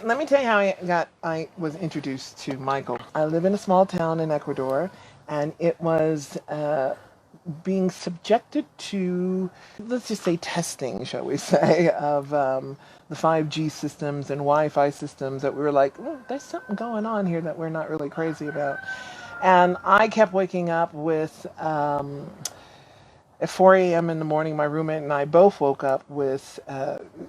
let me tell you how I was introduced to Michael. I live in a small town in Ecuador, and it was being subjected to, let's just say, testing, shall we say, of the 5G systems and Wi-Fi systems that we were like, oh, there's something going on here that we're not really crazy about. And I kept waking up with, at 4 a.m. in the morning, my roommate and I both woke up with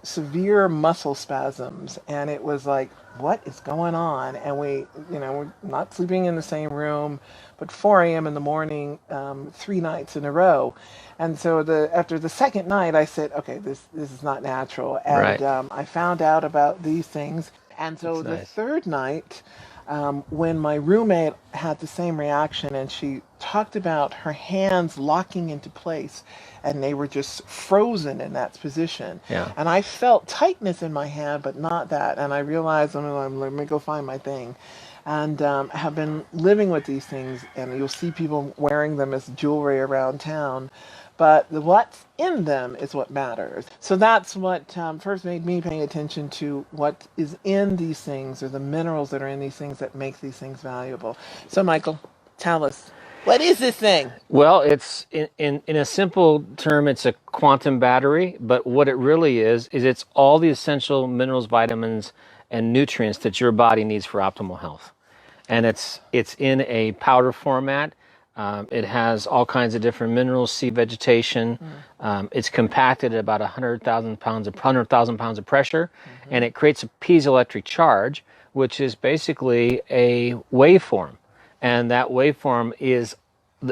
severe muscle spasms. And it was like, what is going on? And we're not sleeping in the same room, but 4 a.m. in the morning, 3 nights in a row. And so after the second night, I said, okay, this is not natural. And I found out about these things. And so the third night, when my roommate had the same reaction, and she talked about her hands locking into place and they were just frozen in that position. Yeah. And I felt tightness in my hand, but not that. And I realized, let me go find my thing. And have been living with these things, and you'll see people wearing them as jewelry around town. But what's in them is what matters. So that's what first made me pay attention to what is in these things, or the minerals that are in these things that make these things valuable. So, Michael, tell us, what is this thing? Well, it's in a simple term, it's a quantum battery. But what it really is it's all the essential minerals, vitamins, and nutrients that your body needs for optimal health. And it's in a powder format. It has all kinds of different minerals, sea vegetation. It's compacted at about 100,000 pounds of pressure, and it creates a piezoelectric charge, which is basically a waveform. And that waveform is,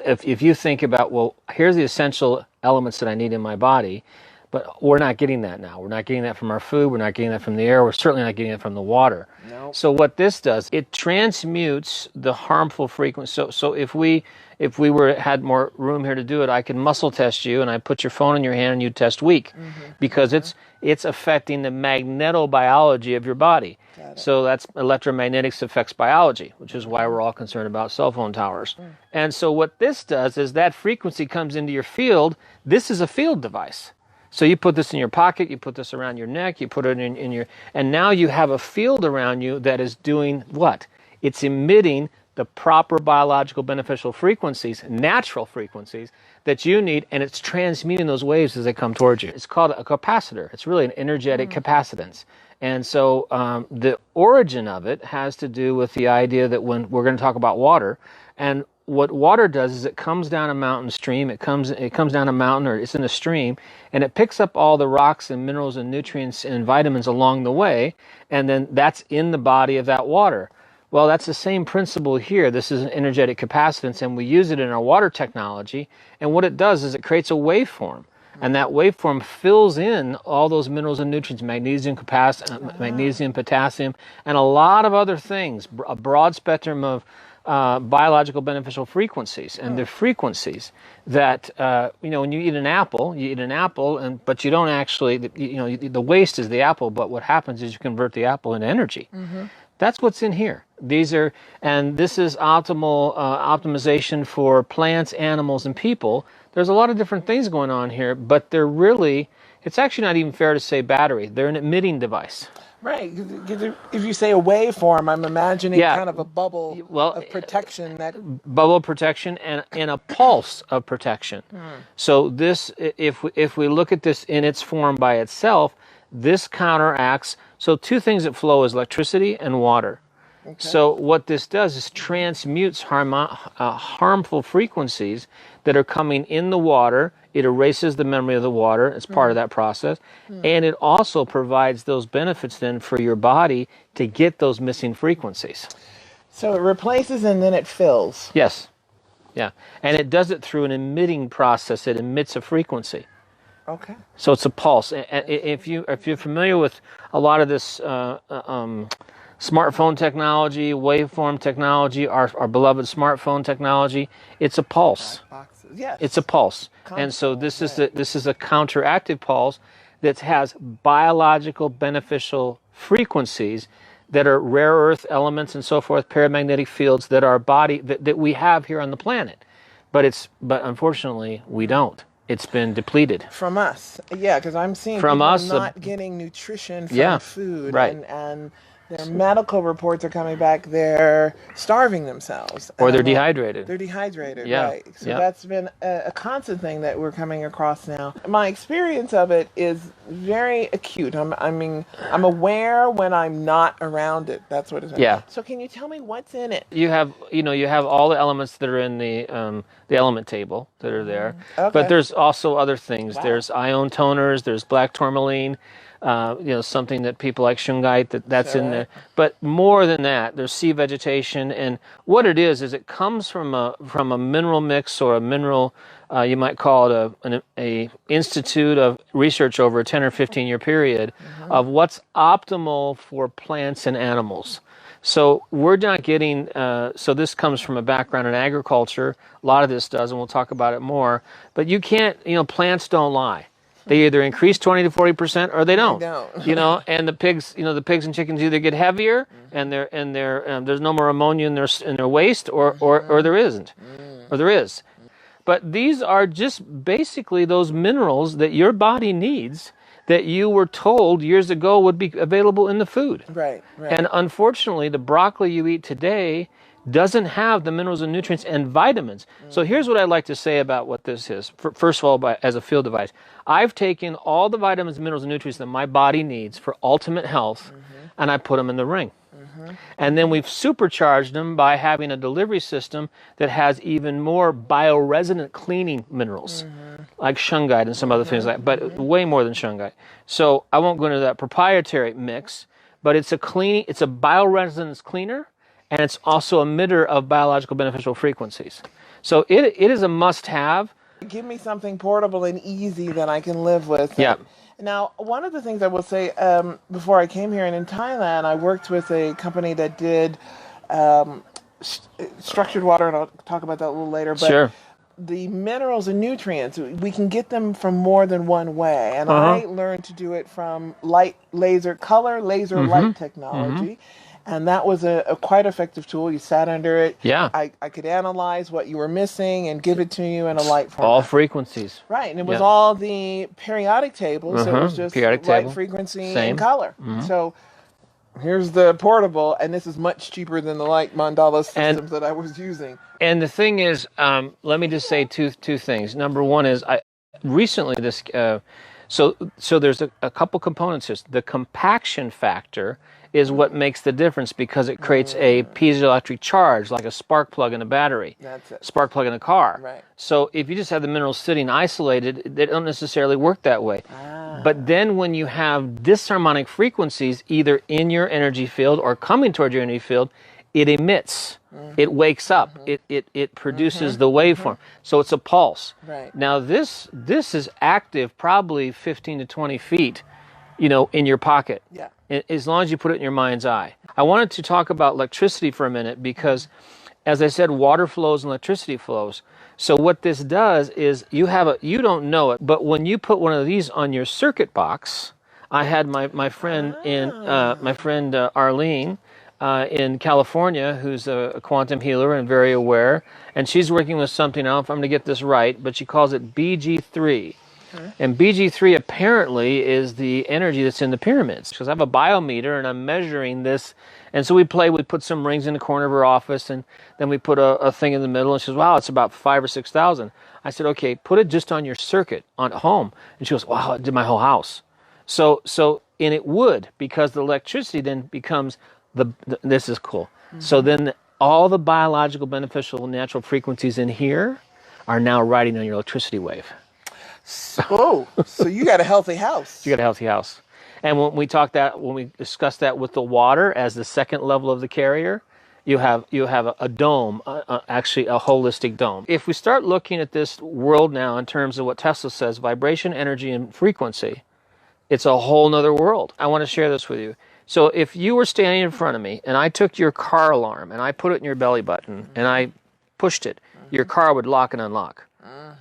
if you think about, well, here's the essential elements that I need in my body, but we're not getting that now. We're not getting that from our food. We're not getting that from the air. We're certainly not getting it from the water. Nope. So what this does, it transmutes the harmful frequency. So if we had more room here to do it, I could muscle test you, and I put your phone in your hand and you test weak, because it's affecting the magnetobiology of your body. So that's electro-magnetics affects biology, which is why we're all concerned about cell phone towers. And so what this does is that frequency comes into your field. This is a field device. So you put this in your pocket, you put this around your neck, you put it in your, and now you have a field around you that is doing what? It's emitting the proper biological beneficial frequencies, natural frequencies that you need, and it's transmuting those waves as they come towards you. It's called a capacitor. It's really an energetic capacitance. And so the origin of it has to do with the idea that when we're going to talk about water, and what water does is it comes down a mountain stream, it comes down a mountain, or it's in a stream, and it picks up all the rocks and minerals and nutrients and vitamins along the way, and then that's in the body of that water. Well, that's the same principle here. This is an energetic capacitance, and we use it in our water technology, and what it does is it creates a waveform. And that waveform fills in all those minerals and nutrients, magnesium, potassium, and a lot of other things, a broad spectrum of biological beneficial frequencies. And the frequencies that, when you eat an apple, but you don't actually, the waste is the apple, but what happens is you convert the apple into energy. That's what's in here. This is optimization for plants, animals, and people. There's a lot of different things going on here, but it's actually not even fair to say battery. They're an emitting device. Right. If you say a waveform, I'm imagining kind of a bubble of protection. Bubble of protection and a pulse of protection. So this, if we look at this in its form by itself, this counteracts. So two things that flow is electricity and water. Okay. So what this does is transmutes harmful frequencies that are coming in the water. It erases the memory of the water as part of that process. And it also provides those benefits then for your body to get those missing frequencies. So it replaces and then it fills. Yes. Yeah. And it does it through an emitting process. It emits a frequency. Okay. So it's a pulse. If you're familiar with a lot of this smartphone technology, waveform technology, our beloved smartphone technology, it's a pulse. Yes. It's a pulse. And so this is a counteractive pulse that has biological beneficial frequencies that are rare earth elements and so forth, paramagnetic fields that our body that we have here on the planet. But unfortunately we don't. It's been depleted. From us. Yeah, because I'm seeing from people us, not getting nutrition from food. Right. And Their medical reports are coming back. They're starving themselves. Or they're dehydrated. They're dehydrated, Yeah. right. So Yeah. that's been a constant thing that we're coming across now. My experience of it is very acute. I'm aware when I'm not around it. That's what it's like. Yeah. So can you tell me what's in it? You have all the elements that are in the element table that are there, Okay. but there's also other things. Wow. There's ion toners. There's black tourmaline. Something that people like shungite that's in there. But more than that, there's sea vegetation, and what it is it comes from a mineral mix or a mineral. You might call it a institute of research over a 10 or 15 year period of what's optimal for plants and animals. So we're not getting, so this comes from a background in agriculture. A lot of this does, and we'll talk about it more. But you can't, plants don't lie. They either increase 20 to 40% or they don't. And the pigs and chickens either get heavier and there's no more ammonia in their waste or there isn't, or there is. But these are just basically those minerals that your body needs that you were told years ago would be available in the food. Right. And unfortunately, the broccoli you eat today doesn't have the minerals and nutrients and vitamins. So here's what I'd like to say about what this is. First of all, as a field device, I've taken all the vitamins, minerals, and nutrients that my body needs for ultimate health, and I put them in the ring. And then we've supercharged them by having a delivery system that has even more bioresonant cleaning minerals, like shungite and some other things like that, but way more than shungite. So I won't go into that proprietary mix, but it's a bioresonance cleaner, and it's also emitter of biological beneficial frequencies. So it is a must-have. Give me something portable and easy that I can live with. Yeah. Now, one of the things I will say, before I came here and in Thailand, I worked with a company that did structured water, and I'll talk about that a little later. But Sure. the minerals and nutrients, we can get them from more than one way. And I learned to do it from light laser technology. And that was a quite effective tool. You sat under it. Yeah. I could analyze what you were missing and give it to you in a light format. All frequencies. Right, and it was all the periodic tables, so it was just Periodic light table. frequency Same. and color. So here's the portable, and this is much cheaper than the light mandala systems that I was using. And the thing is, let me just say two things. Number one is, recently this, so there's a couple components here. The compaction factor is what makes the difference because it creates a piezoelectric charge, like a spark plug in a battery. That's it. Spark plug in a car. Right. So if you just have the minerals sitting isolated, they don't necessarily work that way. But then when you have disharmonic frequencies either in your energy field or coming toward your energy field, it emits. It wakes up. It produces the waveform. So it's a pulse. Right. Now this is active probably 15 to 20 feet, in your pocket. Yeah. As long as you put it in your mind's eye. I wanted to talk about electricity for a minute because, as I said, water flows and electricity flows. So what this does is you don't know it, but when you put one of these on your circuit box, I had my friend Arlene in California, who's a quantum healer and very aware, and she's working with something. I don't know if I'm going to get this right, but she calls it BG3. And BG3 apparently is the energy that's in the pyramids. Because I have a biometer and I'm measuring this. And so we put some rings in the corner of her office and then we put a thing in the middle and she says, wow, it's about 5,000 or 6,000. I said, okay, put it just on your circuit at home. And she goes, wow, it did my whole house. So and it would, because the electricity then becomes this is cool. So then all the biological beneficial natural frequencies in here are now riding on your electricity wave. So you got a healthy house. You got a healthy house. And when we discuss that with the water as the second level of the carrier, you have a dome, actually a holistic dome. If we start looking at this world now in terms of what Tesla says, vibration, energy, and frequency, it's a whole nother world. I want to share this with you. So if you were standing in front of me and I took your car alarm and I put it in your belly button and I pushed it, your car would lock and unlock.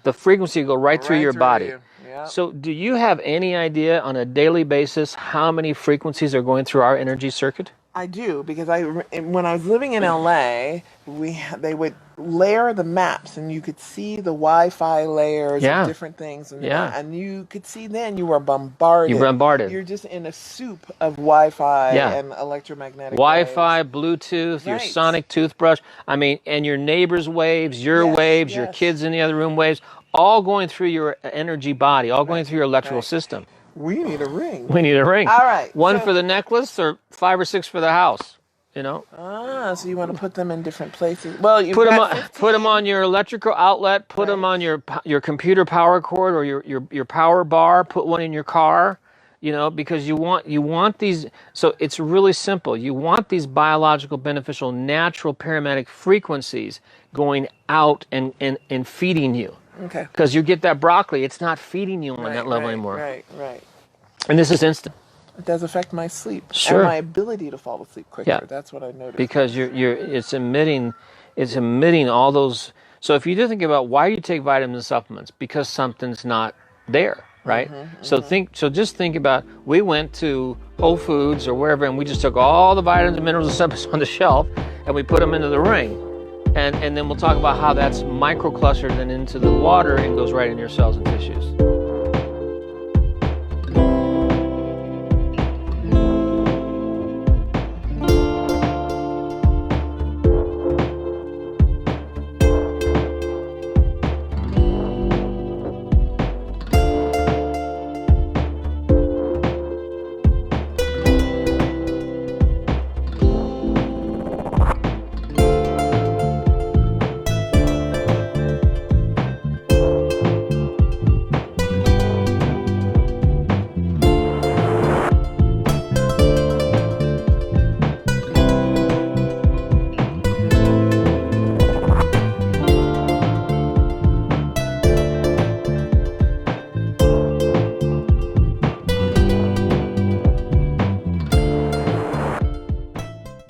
The frequency would go right through your body. Yep. So do you have any idea on a daily basis how many frequencies are going through our energy circuit? I do, because when I was living in LA, they would layer the maps, and you could see the Wi-Fi layers of Yeah. different things, Yeah. and you could see then you were You bombarded. bombarded. You're just in a soup of Wi-Fi Yeah. and electromagnetic Wi-Fi, waves. Bluetooth, your Right. sonic toothbrush. I mean, and your neighbor's waves, your Yes, waves, your yes. kids in the other room waves, all going through your energy body, all going Right, through your electrical right. system. We need a ring. We need a ring. All right. One So, for the necklace or 5 or 6 for the house, you know? so you want to put them in different places. Well, you've Put got them 15. on your electrical outlet, put them Right. on your computer power cord or your power bar, put one in your car, you know, because you want these. So it's really simple. You want these biological, beneficial, natural paramagnetic frequencies going out and feeding you. Okay. Because you get that broccoli, it's not feeding you on Right, that level right, anymore. right. And this is instant. It does affect my sleep Sure. and my ability to fall asleep quicker. Yeah. That's what I noticed. Because it's emitting all those. So if you do think about why you take vitamins and supplements, because something's not there, right? So just think about, we went to Whole Foods or wherever, and we just took all the vitamins and minerals and supplements on the shelf and we put them into the ring, and then we'll talk about how that's microclustered and into the water and goes right in your cells and tissues.